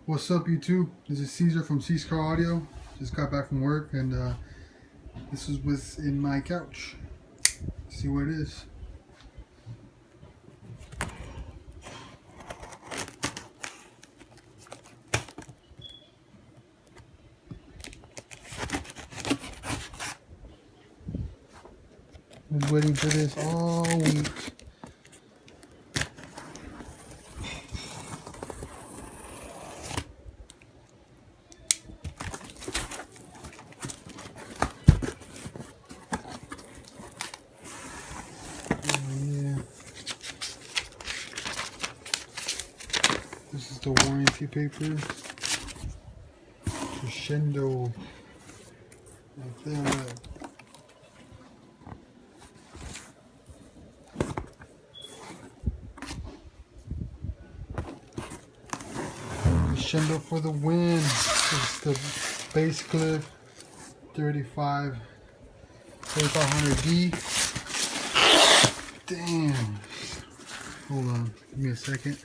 What's up, YouTube? This is Caesar from Car Audio. Just got back from work, and this is what's in my couch. See what it is. I was waiting for this all week. This is the warranty paper. Crescendo. Like that. Crescendo for the win. This is the base clef 3500D. Damn. Hold on. Give me a second.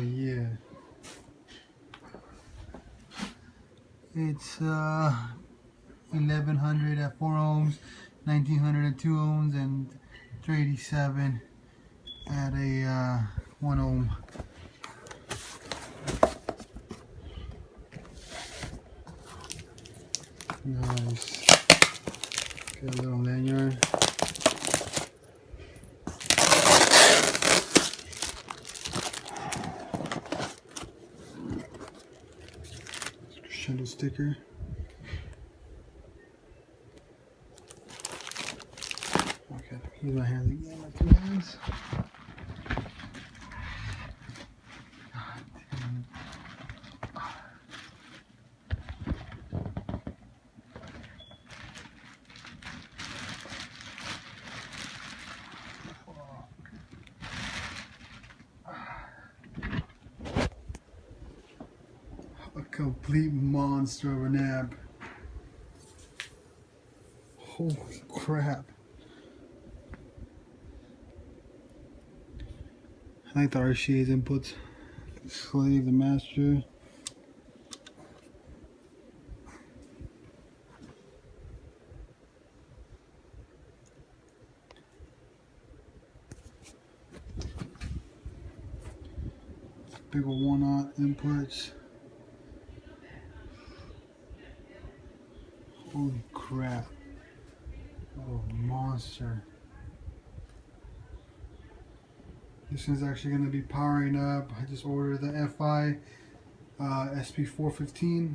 Yeah, it's 1100 at 4 ohms, 1900 at 2 ohms, and 387 at a 1 ohm. Nice. Got a little lanyard. Crescendo sticker. Okay, use my hands again, my 2 hands. A complete monster of an amp. Holy crap. I like the RCA's inputs. Slave, the master. Big ol' 1-aught inputs. Holy crap. Oh, monster. This one's actually going to be powering up. I just ordered the FI SP415.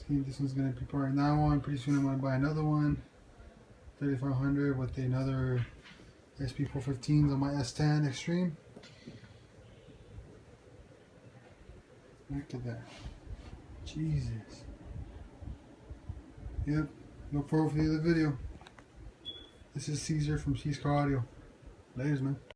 This one's going to be powering that one. Pretty soon I'm going to buy another one. 3500 with another SP415s on my S10 Extreme. Look at that. Jesus. Yep. Look forward to the other video. This is Caesar from Car Audio. Laters, man.